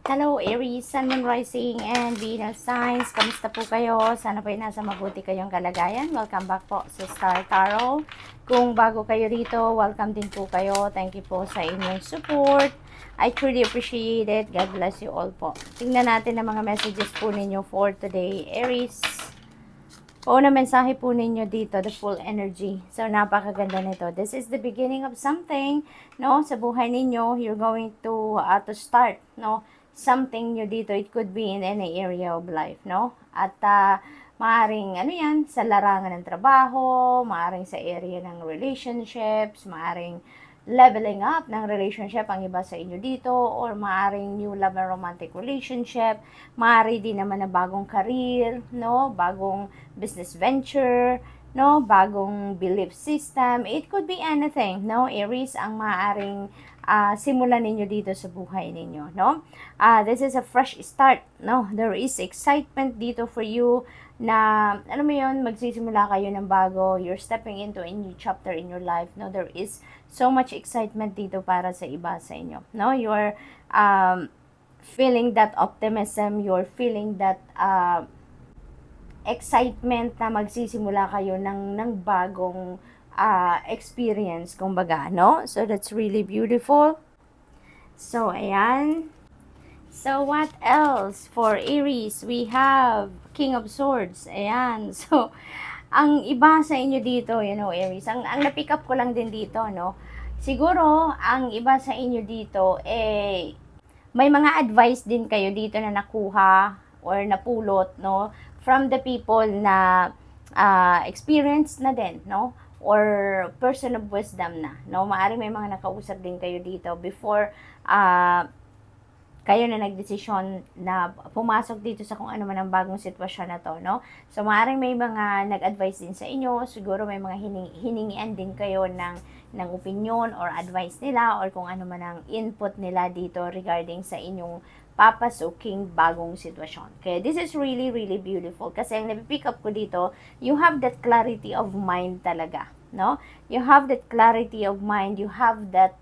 Hello Aries, Sun, Moon, Rising, and Venus signs. Kamusta po kayo? Sana po ay nasa mabuti kayong kalagayan. Welcome back po sa Star Tarot. Kung bago kayo rito, welcome din po kayo. Thank you po sa inyong support. I truly appreciate it. God bless you all po. Tingnan natin ang mga messages po ninyo for today, Aries. Una mensahe po ninyo dito, the full energy. So, napakaganda nito. This is the beginning of something, no? Sa buhay ninyo, you're going to start, no? Something new dito. It could be in any area of life, no? At maaring, yan, sa larangan ng trabaho, maaring sa area ng relationships, maaring leveling up ng relationship ang iba sa inyo dito, or maaring new love and romantic relationship, maaari din naman na bagong career, no? Bagong business venture, no? Bagong belief system. It could be anything, no? Aries, ang maaaring simulan ninyo dito sa buhay ninyo, no? This is a fresh start, no? There is excitement dito for you na, mo yun, magsisimula kayo ng bago, you're stepping into a new chapter in your life, no? There is so much excitement dito para sa iba sa inyo, no? You're feeling that optimism, you're feeling that excitement na magsisimula kayo ng bagong experience, kumbaga, no? So, that's really beautiful. So, ayan. So, what else? For Aries, we have King of Swords. Ayan. So, ang iba sa inyo dito, Aries, ang na-pick up ko lang din dito, no? Siguro, ang iba sa inyo dito, may mga advice din kayo dito na nakuha or napulot, no? From the people na experienced na din, no? Or person of wisdom na, no? Maaring may mga nakausap din kayo dito before kayo na nagdesisyon na pumasok dito sa kung ano man ang bagong sitwasyon na to, no? So, maaaring may mga nag-advise din sa inyo, siguro may mga hiningian din kayo ng opinion or advice nila or kung ano man ang input nila dito regarding sa inyong papasuking bagong sitwasyon. Okay, this is really, really beautiful kasi ang napipick up ko dito, you have that clarity of mind talaga, no? You have that clarity of mind, you have that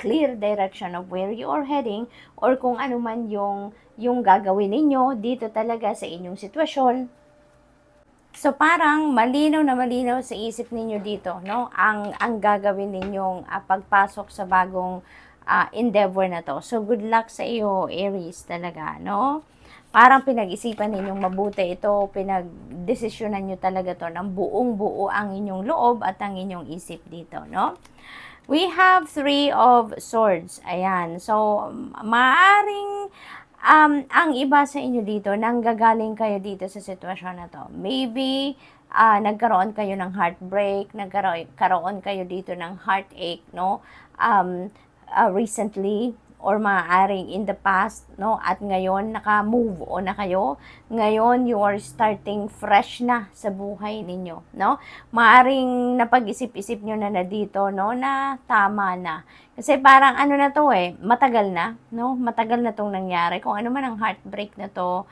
clear direction of where you are heading or kung ano man yung gagawin ninyo dito talaga sa inyong sitwasyon. So parang malinaw na malinaw sa isip ninyo dito, no? Ang gagawin ninyong pagpasok sa bagong endeavor na to. So good luck sa iyo, Aries, talaga, no? Parang pinag-isipan ninyong mabuti ito, pinag-desisyonan nyo talaga to ng buong-buo ang inyong loob at ang inyong isip dito, no? We have 3 of Swords. Ayan. So, maaring ang iba sa inyo dito, nanggagaling kayo dito sa sitwasyon na to. Maybe, nagkaroon kayo ng heartbreak, nagkaroon kayo dito ng heartache, no? Recently, or maaaring in the past, no? At ngayon, naka-move on na kayo. Ngayon, you are starting fresh na sa buhay ninyo, no? Maaaring napag-isip-isip nyo na dito, no? Na tama na. Kasi parang ano na to matagal na, no? Matagal na tong nangyari. Kung ano man ang heartbreak na to,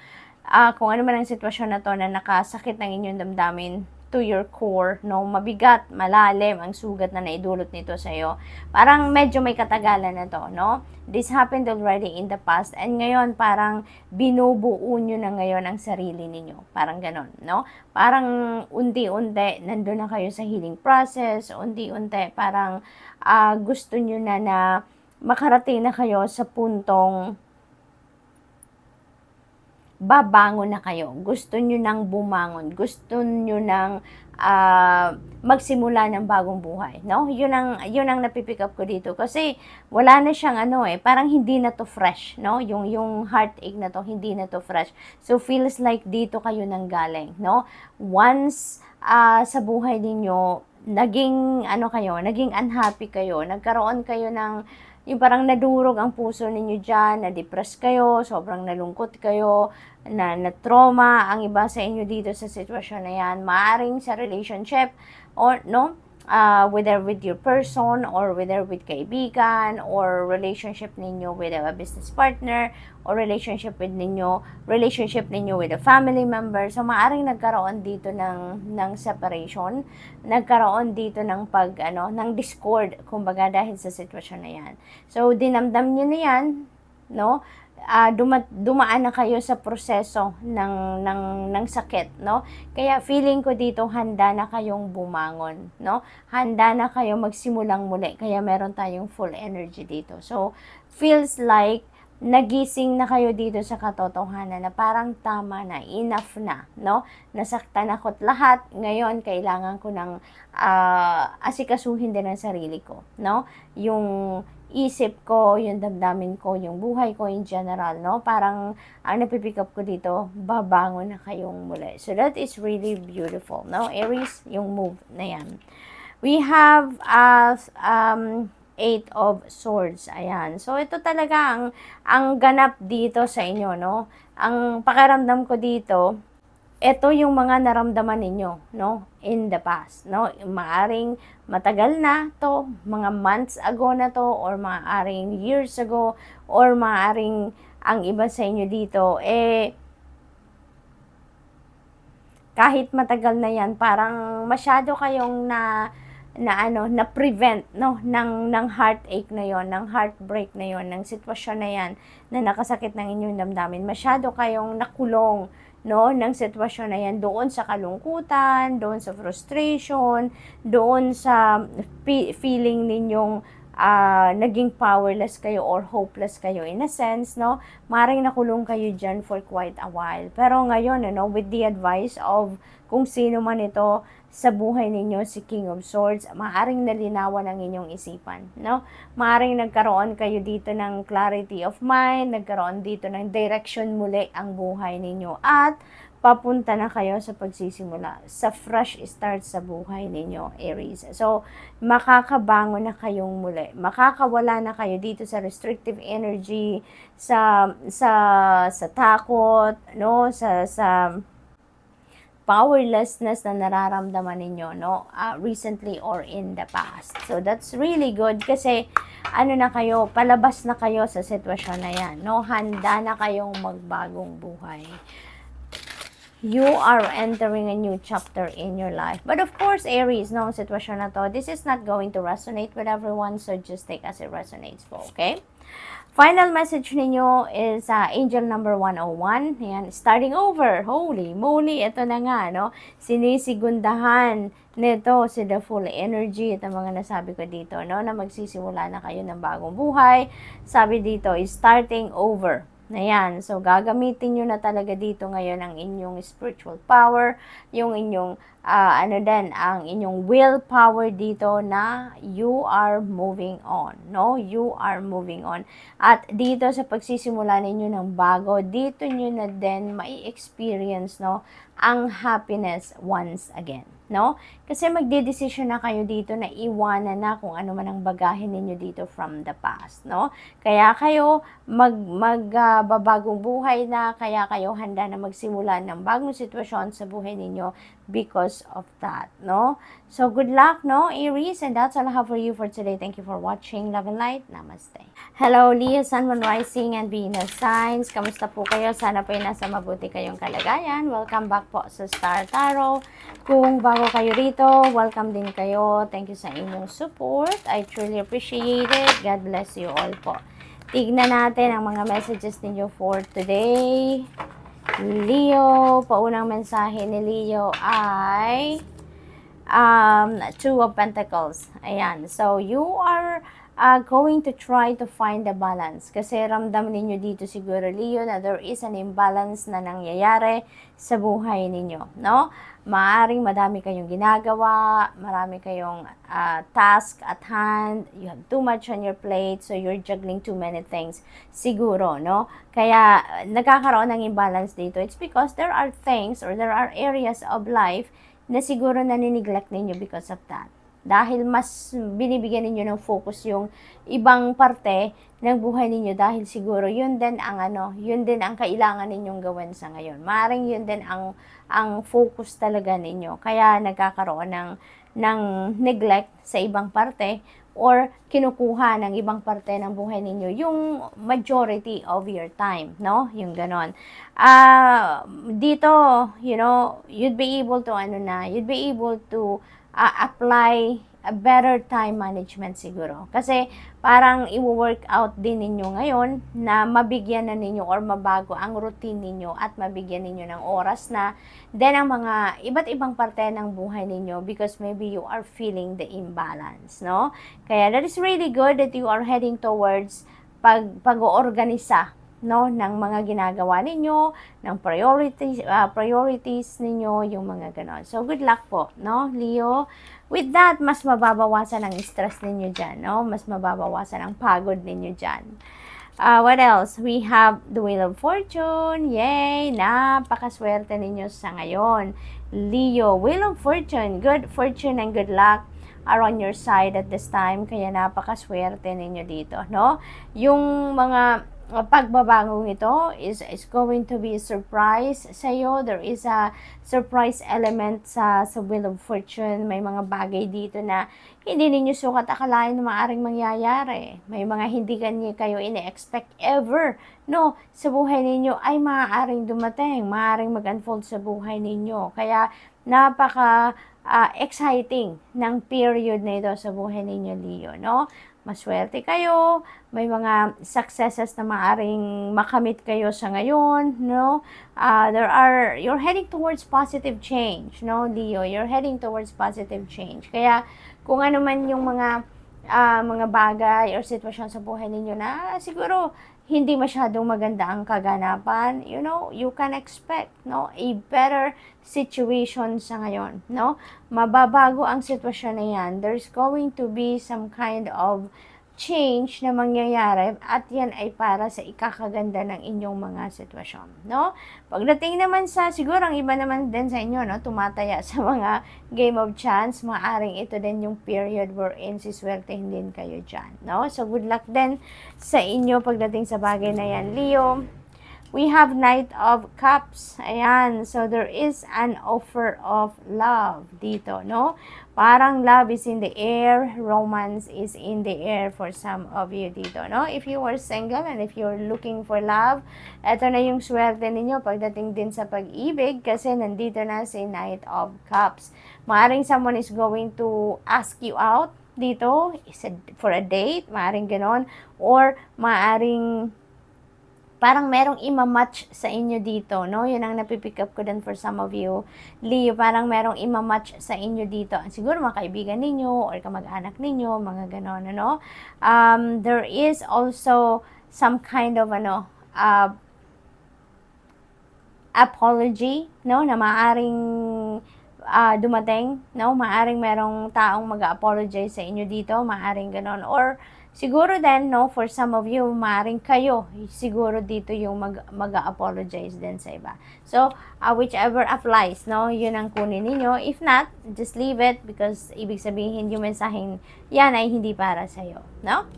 kung ano man ang sitwasyon na to na nakasakit ng inyong damdamin, to your core, no? Mabigat, malalim ang sugat na naidulot nito sa iyo. Parang medyo may katagalan na to, no? This happened already in the past and ngayon parang binubuo nyo na ngayon ang sarili ninyo. Parang ganon, no? Parang unti-unti nandun na kayo sa healing process, unti-unti parang gusto nyo na makarating na kayo sa puntong babangon na kayo. Gusto nyo nang bumangon. Gusto nyo nang magsimula ng bagong buhay, no? Yun ang napipick up ko dito kasi wala na siyang parang hindi na to fresh, no? Yung heartache na to, hindi na to fresh. So feels like dito kayo nang galing, no? Once sa buhay ninyo naging naging unhappy kayo, nagkaroon kayo ng yung parang nadurog ang puso ninyo dyan, na-depress kayo, sobrang nalungkot kayo, na-trauma ang iba sa inyo dito sa sitwasyon na yan. Maaring sa relationship, or no, whether with your person, or whether with kaibigan, or relationship ninyo with a business partner, or relationship ninyo with a family member. So, maaring nagkaroon dito ng separation, nagkaroon dito ng ng discord, kumbaga dahil sa sitwasyon na yan. So, dinamdam nyo na yan, no? dumaan na kayo sa proseso ng sakit, no? Kaya feeling ko dito handa na kayong bumangon, no? Handa na kayong magsimulang muli. Kaya meron tayong full energy dito. So, feels like nagising na kayo dito sa katotohanan na parang tama na, enough na, no? Nasaktan ako't lahat, ngayon kailangan ko ng asikasuhin din ang sarili ko, no? Yung isip ko, yung damdamin ko, yung buhay ko in general, no? Parang ang napipick up ko dito, babangon na kayong muli. So that is really beautiful, no? Aries, yung move na yan. We have Eight of Swords. Ayan. So, ito talaga ang ganap dito sa inyo, no? Ang pakiramdam ko dito, ito yung mga naramdaman ninyo, no? In the past, no? Maaring matagal na to, mga months ago na to, or maaring years ago, or maaring ang iba sa inyo dito, kahit matagal na yan, parang masyado kayong na prevent, no, ng heartache na yon, ng heartbreak na yon, ng sitwasyon na yan na nakasakit ng inyong damdamin. Masyado kayong nakulong, no, ng sitwasyon na yan, doon sa kalungkutan, doon sa frustration, doon sa feeling ninyong naging powerless kayo or hopeless kayo in a sense, no? Maring nakulong kayo dyan for quite a while. Pero ngayon, ano, with the advice of kung sino man ito sa buhay ninyo, si King of Swords, maaring nalinawan ang inyong isipan, no? Maaring nagkaroon kayo dito ng clarity of mind, nagkaroon dito ng direction muli ang buhay ninyo, at papunta na kayo sa pagsisimula, sa fresh start sa buhay ninyo, Aries. So, makakabangon na kayong muli. Makakawala na kayo dito sa restrictive energy, sa takot, no? Sa powerlessness na nararamdaman ninyo, no? Recently or in the past. So, that's really good kasi ano na kayo, palabas na kayo sa sitwasyon na yan, no? Handa na kayong magbagong buhay. You are entering a new chapter in your life. But of course, Aries, no, sitwasyon na to, this is not going to resonate with everyone, so just take as it resonates po, okay? Final message ninyo is angel number 101. Ayan, starting over. Holy moly, ito na nga, no? Sinisigundahan nito si the full energy. Ito mga nasabi ko dito, no? Na magsisimula na kayo ng bagong buhay. Sabi dito is starting over. Ayan, so gagamitin nyo na talaga dito ngayon ang inyong spiritual power, yung inyong ang inyong willpower dito na you are moving on, no? You are moving on. At dito sa pagsisimula ninyo ng bago, dito nyo na din mai-experience, no, ang happiness once again, no? Kasi magde-decision na kayo dito na iwanan na kung ano man ang bagahin ninyo dito from the past, no? Kaya kayo magbabagong buhay na, kaya kayo handa na magsimula ng bagong sitwasyon sa buhay ninyo because of that, no? So, good luck, no, Aries? And that's all I have for you for today. Thank you for watching. Love and light. Namaste. Hello, Leo, Sun, Moon, Rising, and Venus signs. Kamusta po kayo? Sana po ay nasa mabuti kayong kalagayan. Welcome back po sa Star Tarot. Kung bago kayo rito, welcome din kayo. Thank you sa inyong support. I truly appreciate it. God bless you all po. Tignan natin ang mga messages ninyo for today. Leo, paunang mensahe ni Leo ay Two of Pentacles. Ayan. So, you are going to try to find the balance. Kasi ramdam ninyo dito siguro, Leo, na there is an imbalance na nangyayari sa buhay ninyo, no? Maaring madami kayong ginagawa, marami kayong task at hand, you have too much on your plate, so you're juggling too many things, siguro, no? Kaya nagkakaroon ng imbalance dito. It's because there are things or there are areas of life na siguro nanineglect ninyo because of that. Dahil mas binibigyan ninyo ng focus yung ibang parte ng buhay ninyo dahil siguro yun din ang kailangan ninyong gawin sa ngayon. Maring yun din ang focus talaga ninyo. Kaya nagkakaroon ng neglect sa ibang parte or kinukuha ng ibang parte ng buhay ninyo yung majority of your time, no? Yung ganon. Dito, you know, you'd be able to apply a better time management siguro. Kasi parang i-work out din ninyo ngayon na mabigyan na ninyo or mabago ang routine ninyo at mabigyan ninyo ng oras na then ang mga iba't ibang parte ng buhay ninyo because maybe you are feeling the imbalance, no? Kaya that is really good that you are heading towards pag-oorganisa, no, ng mga ginagawa ninyo, ng priorities ninyo, yung mga ganon. So, good luck po, no, Leo. With that, mas mababawasan ang stress ninyo dyan, no? Mas mababawasan ang pagod ninyo dyan. What else? We have the Wheel of Fortune. Yay! Napakaswerte ninyo sa ngayon. Leo, Wheel of Fortune. Good fortune and good luck are on your side at this time. Kaya napakaswerte ninyo dito, no? Yung mga pagbabago ito is going to be a surprise sa iyo. There is a surprise element sa Wheel of Fortune. May mga bagay dito na hindi ninyo sukat akalain na maaaring mangyayari. May mga hindi kayo ine-expect ever, no, sa buhay ninyo ay maaaring dumating, maaaring mag-unfold sa buhay ninyo. Kaya napaka exciting ng period na ito sa buhay ninyo, Leo, no? Maswerte kayo, may mga successes na maaring makamit kayo sa ngayon, no? You're heading towards positive change, no, Leo? You're heading towards positive change. Kaya, kung ano man yung mga bagay or sitwasyon sa buhay ninyo na siguro hindi masyadong maganda ang kaganapan, you know, you can expect, no, a better situation sa ngayon, no? Mababago ang sitwasyon na yan. There's going to be some kind of change na mangyayari at yan ay para sa ikakaganda ng inyong mga sitwasyon, no? Pagdating naman sa, siguro ang iba naman din sa inyo, no, tumataya sa mga game of chance, maaring ito din yung period wherein siswertehin din kayo dyan, no? So, good luck din sa inyo pagdating sa bagay na yan, Leo. We have Knight of Cups. Ayan. So, there is an offer of love dito, no? Parang love is in the air. Romance is in the air for some of you dito, no? If you are single and if you're looking for love, eto na yung swerte ninyo pagdating din sa pag-ibig kasi nandito na si Knight of Cups. Maaring someone is going to ask you out dito for a date. Maaring ganon. Or maaring parang merong ima-match sa inyo dito, no? Yun ang napipick up ko din for some of you. Leo, parang merong ima-match sa inyo dito. Siguro mga kaibigan ninyo or kamag-anak ninyo, mga ganon, ano? There is also some kind of, apology, no? Na maaring dumating, no? Maaring merong taong mag-apologize sa inyo dito, maaring ganon. Or siguro din, no, for some of you, maaaring kayo, siguro dito yung mag-apologize din sa iba. So, whichever applies, no, yun ang kunin ninyo. If not, just leave it because ibig sabihin yung mensaheng yan ay hindi para sa'yo, no?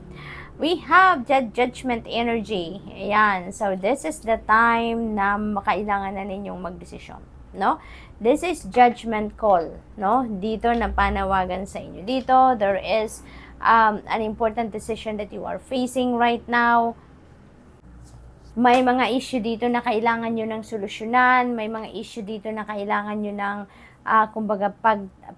We have judgment energy. Ayan. So, this is the time na makailangan na ninyong magdesisyon, no? This is judgment call, no? Dito na panawagan sa inyo. Dito, there is an important decision that you are facing right now. May mga issue dito na kailangan nyo ng solusyonan. May mga issue dito na kailangan nyo ng kumbaga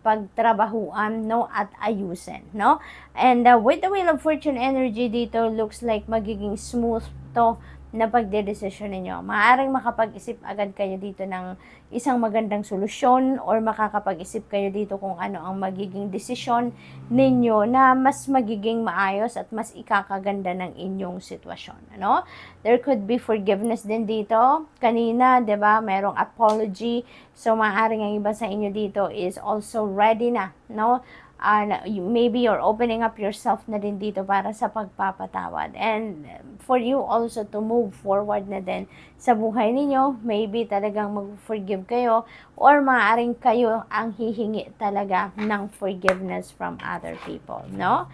pagtrabahuan, no, at ayusin, no? And with the Wheel of Fortune energy dito, looks like magiging smooth to na pagdedesisyon ninyo. Maaaring makapag-isip agad kayo dito ng isang magandang solusyon or makakapag-isip kayo dito kung ano ang magiging desisyon ninyo na mas magiging maayos at mas ikakaganda ng inyong sitwasyon, ano? There could be forgiveness din dito. Kanina, 'di ba, merong apology. So maaaring ang iba sa inyo dito is also ready na, no? Maybe you're opening up yourself na din dito para sa pagpapatawad. And for you also to move forward na din sa buhay ninyo, maybe talagang mag-forgive kayo or maaaring kayo ang hihingi talaga ng forgiveness from other people, no?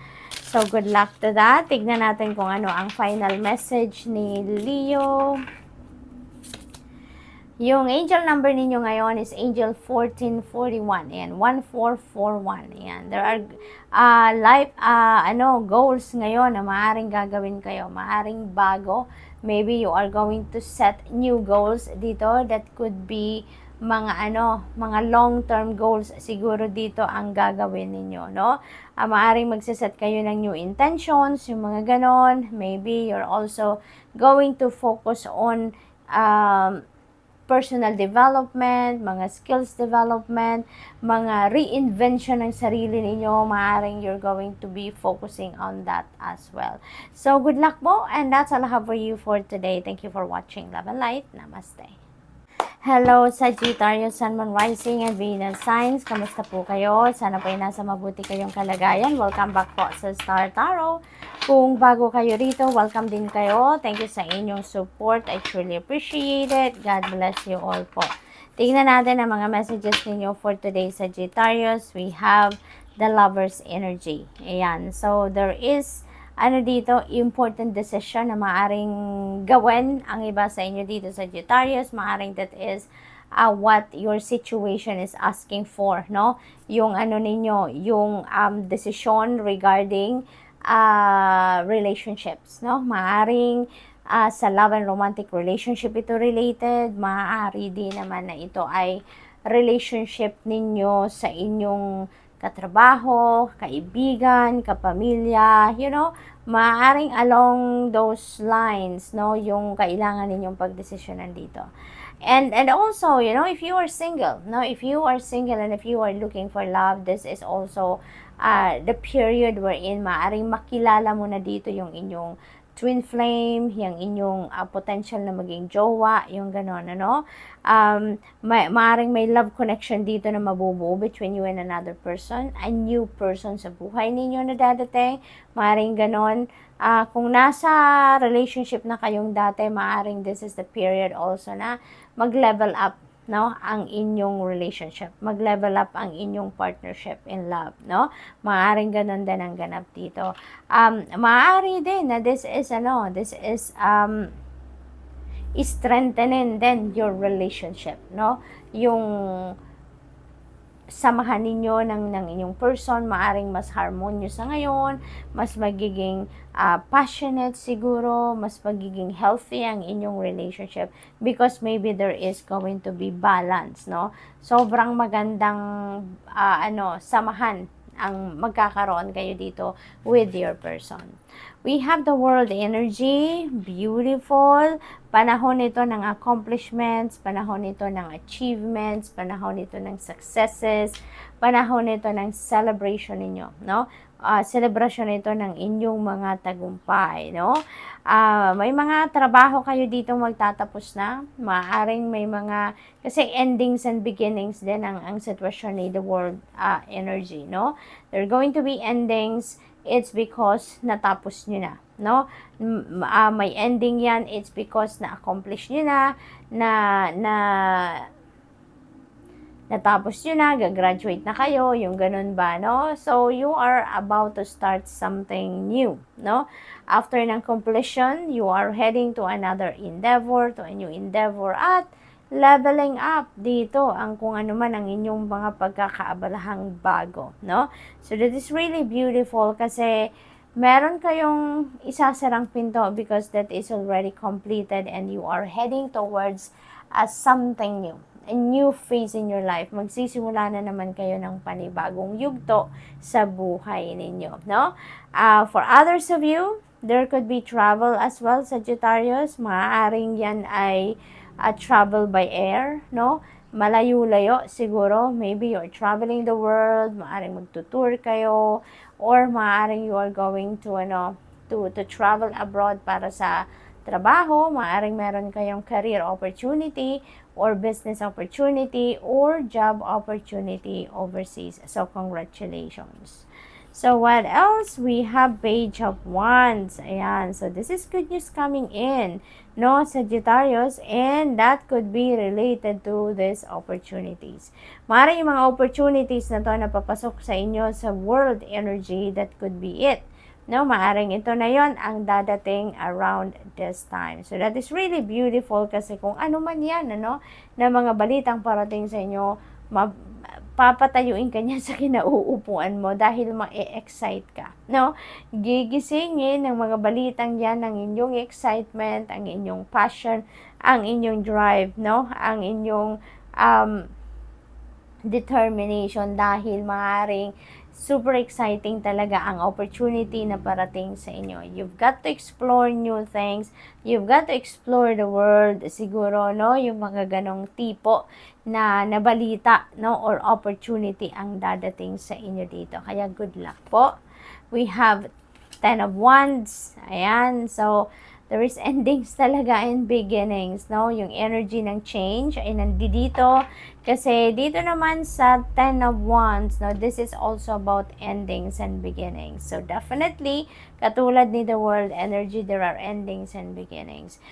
So, good luck to that. Tignan natin kung ano ang final message ni Leo. Yung angel number ninyo ngayon is angel 1441. Ayan, 1441. Ayan, there are goals ngayon na maaaring gagawin kayo, maaaring bago. Maybe you are going to set new goals dito that could be mga long-term goals siguro dito ang gagawin ninyo, no? Maaaring magsaset kayo ng new intentions, yung mga ganon. Maybe you're also going to focus on personal development, mga skills development, mga reinvention ng sarili ninyo, maaaring you're going to be focusing on that as well. So, good luck po, and that's all I have for you for today. Thank you for watching. Love and light. Namaste. Hello, Sagittarius, Sun, Moon, Rising, and Venus signs. Kamusta po kayo? Sana po ay nasa mabuti kayong kalagayan. Welcome back po sa Star Tarot. Kung bago kayo rito, welcome din kayo. Thank you sa inyong support. I truly appreciate it. God bless you all po. Tingnan natin ang mga messages ninyo for today, Sagittarius. We have the Lover's energy. Ayan. So, there is dito, important decision na maaring gawin ang iba sa inyo dito sa Sagittarius. Maaring that is what your situation is asking for, no? Yung ninyo, yung decision regarding relationships, no? Maaring sa love and romantic relationship ito related. Maaari din naman na ito ay relationship ninyo sa inyong katrabaho, kaibigan, kapamilya, maaaring along those lines, no, yung kailangan ninyong pagdesisyonan dito. And also, if you are single, no, if you are single and if you are looking for love, this is also the period wherein maaaring makilala mo na dito yung inyong twin flame, yung inyong potential na maging jowa, yung gano'n, maaaring may love connection dito na mabubuo between you and another person, a new person sa buhay ninyo na dadating, maaaring gano'n. Kung nasa relationship na kayong dati, maaaring this is the period also na mag-level up, no, ang inyong relationship, mag-level up ang inyong partnership in love, no? Maaaring ganun din ang ganap dito. Maaari din na this is strengthening then your relationship, no? Yung samahan ninyo ng inyong person, maaring mas harmonious sa ngayon, mas magiging passionate siguro, mas magiging healthy ang inyong relationship because maybe there is going to be balance, no? Sobrang magandang samahan ang magkakaroon kayo dito with your person. We have the world energy, beautiful. Panahon ito ng accomplishments, panahon ito ng achievements, panahon ito ng successes, panahon ito ng celebration ninyo, no? Celebration ito ng inyong mga tagumpay, no? May mga trabaho kayo dito magtatapos na. Maaring may mga, kasi endings and beginnings din ang sitwasyon ni the world energy, no? There are going to be endings. It's because natapos nyo na, no? May ending yan, it's because na-accomplish nyo na natapos nyo na, gagraduate na kayo, yung ganun ba, no? So, you are about to start something new, no? After ng completion, you are heading to another endeavor, to a new endeavor, at leveling up dito ang kung ano man ang inyong mga pagkakaabalahang bago, no? So that is really beautiful kasi meron kayong isasarang pinto because that is already completed and you are heading towards something new, a new phase in your life. Magsisimula na naman kayo ng panibagong yugto sa buhay ninyo, no? For others of you, there could be travel as well, Sagittarius. Maaaring yan ay travel by air, no? Malayo-layo siguro. Maybe you're traveling the world, maaaring magtutour kayo, or maaaring you are going to travel abroad para sa trabaho. Maaaring meron kayong career opportunity or business opportunity or job opportunity overseas. So, congratulations. So, what else? We have Page of Wands. Ayan. So, this is good news coming in, no, Sagittarius, and that could be related to these opportunities. Maaaring yung mga opportunities na to na papasok sa inyo sa world energy, that could be it. No, maaaring ito na yon ang dadating around this time. So, that is really beautiful kasi kung ano man yan, na mga balitang parating sa inyo, papatayuin ka niya sa kinauupuan mo dahil ma-excite ka, no? Gigisingin ng mga balitang yan ng inyong excitement, ang inyong passion, ang inyong drive, no? Ang inyong um, determination dahil maaaring super exciting talaga ang opportunity na parating sa inyo. You've got to explore new things. You've got to explore the world. Siguro, no, yung mga ganong tipo na nabalita, no, or opportunity ang dadating sa inyo dito. Kaya good luck po. We have 10 of Wands. Ayan. So, there is endings talaga and beginnings, no? Yung energy ng change ay nandito. Kasi dito naman sa 10 of Wands, no, this is also about endings and beginnings. So definitely, katulad ni the world energy, there are endings and beginnings.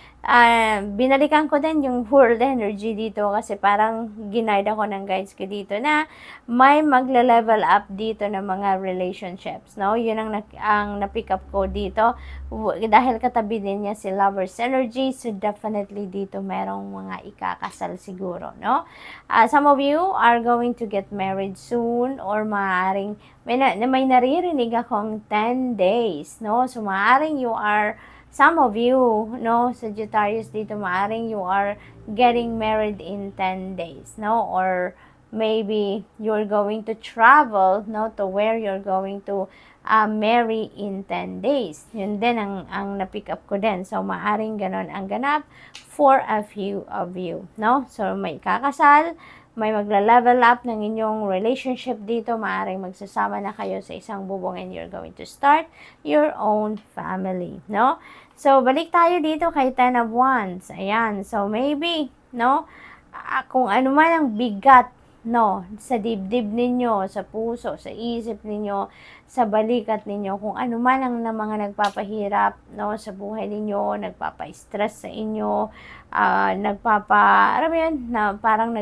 Binalikan ko din yung world energy dito kasi parang ginaid ako ng guides ko dito na may magle-level up dito ng mga relationships, no? Yun ang na-pick up ko dito dahil katabi din niya si Lover's energy, so definitely dito merong mga ikakasal siguro, no? Some of you are going to get married soon or maaaring may naririnig akong 10 days, no? So maaaring you are, some of you, no, Sagittarius dito, maaaring you are getting married in 10 days, no? Or maybe you're going to travel, no, to where you're going to marry in 10 days. Yun din ang na-pick up ko din. So, maaring ganon ang ganap for a few of you, no? So, may kakasal, may magla-level up ng inyong relationship dito, maaring magsasama na kayo sa isang bubong and you're going to start your own family, no? So, balik tayo dito kay 10 of Wands. Ayan. So, maybe, no, kung ano man ang bigat, no, sa dibdib ninyo, sa puso, sa isip ninyo, sa balikat ninyo, kung ano man ang mga nagpapahirap, no, sa buhay ninyo, nagpapa-stress sa inyo, alam mo yun, na parang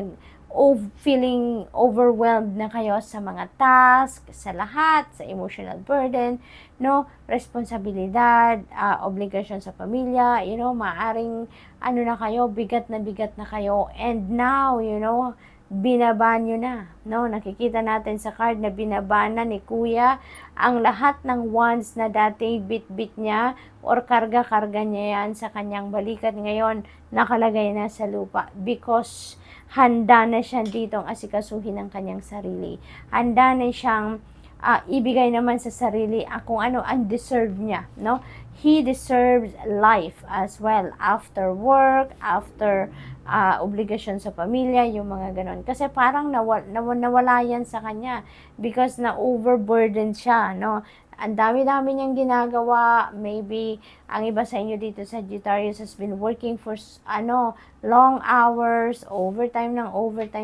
feeling overwhelmed na kayo sa mga task, sa lahat, sa emotional burden, no, responsibilidad, obligasyon sa pamilya, you know, maaring ano na kayo, bigat na kayo, and now, you know, binaba nyo na, no? Nakikita natin sa card na binaba na ni Kuya ang lahat ng wands na dati bit-bit niya or karga-karga niya yan sa kanyang balikat. Ngayon, nakalagay na sa lupa because handa na siya ditong asikasuhin ng kanyang sarili. Handa na siyang ibigay naman sa sarili kung ano ang deserve niya, no? He deserves life as well after work, after obligasyon sa pamilya, yung mga ganon. Kasi parang nawala yan sa kanya because na-overburdened siya, no? Ang dami-dami niyang ginagawa. Maybe, ang iba sa inyo dito, Sagittarius, has been working for, long hours, overtime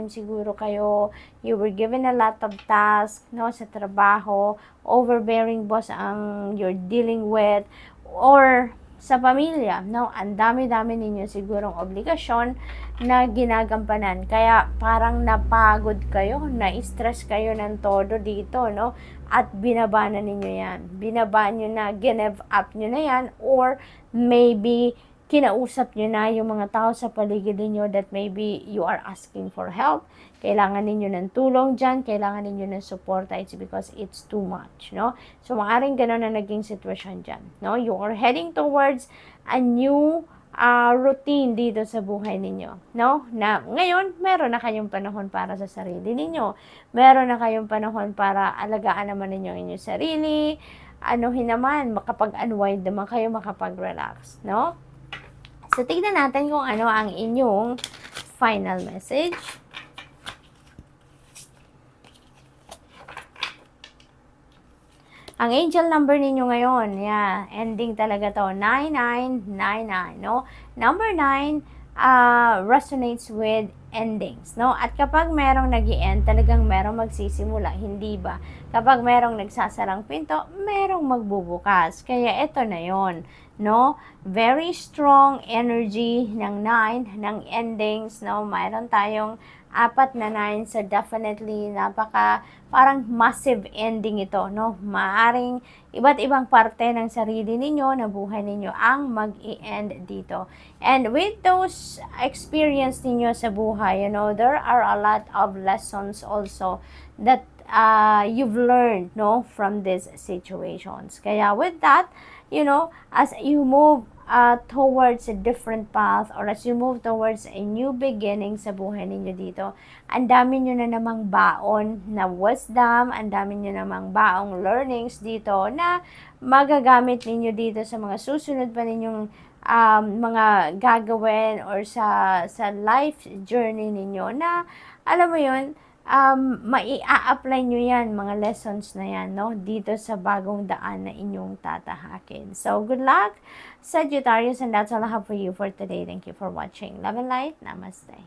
siguro kayo. You were given a lot of tasks, no, sa trabaho, overbearing boss ang you're dealing with, or sa pamilya, no? Ang dami-dami ninyo sigurong obligasyon na ginagampanan. Kaya parang napagod kayo, na-stress kayo ng todo dito, no? At binaba na ninyo yan. Binaba nyo na, give up nyo na yan, or maybe kinausap nyo na yung mga tao sa paligid ninyo that maybe you are asking for help. Kailangan ninyo ng tulong dyan, kailangan ninyo ng support. It's because it's too much, no? So, maaaring gano'n na naging sitwasyon dyan, no? You are heading towards a new routine dito sa buhay ninyo, no? Na ngayon, meron na kayong panahon para sa sarili ninyo. Meron na kayong panahon para alagaan naman ninyo ang inyong sarili. Anuhin naman, makapag-unwind naman kayo, makapag-relax, no? So, tignan natin kung ano ang inyong final message. Ang angel number ninyo ngayon, yeah, ending talaga to, 9999, no? Number 9 resonates with endings, no? At kapag merong nag-i-end, talagang merong magsisimula, hindi ba? Kapag merong nagsasarang pinto, merong magbubukas. Kaya ito na yon, no? Very strong energy ng 9, ng endings, no? Mayroon tayong 4 na 9, so definitely parang massive ending ito, no? Maaring iba't ibang parte ng sarili ninyo, na buhay ninyo ang mag-i-end dito. And with those experience ninyo sa buhay, you know, there are a lot of lessons also that you've learned, no, from these situations. Kaya with that, you know, as you move towards a different path, or as you move towards a new beginning sa buhay ninyo dito, ang dami nyo na namang baon na wisdom, ang dami nyo namang baong learnings dito na magagamit ninyo dito sa mga susunod pa ninyong mga gagawin or sa life journey ninyo na, alam mo yun, mai-a-apply nyo yan, mga lessons na yan, no? Dito sa bagong daan na inyong tatahakin. So, good luck, Sagittarius, and that's all I have for you for today. Thank you for watching. Love and light. Namaste.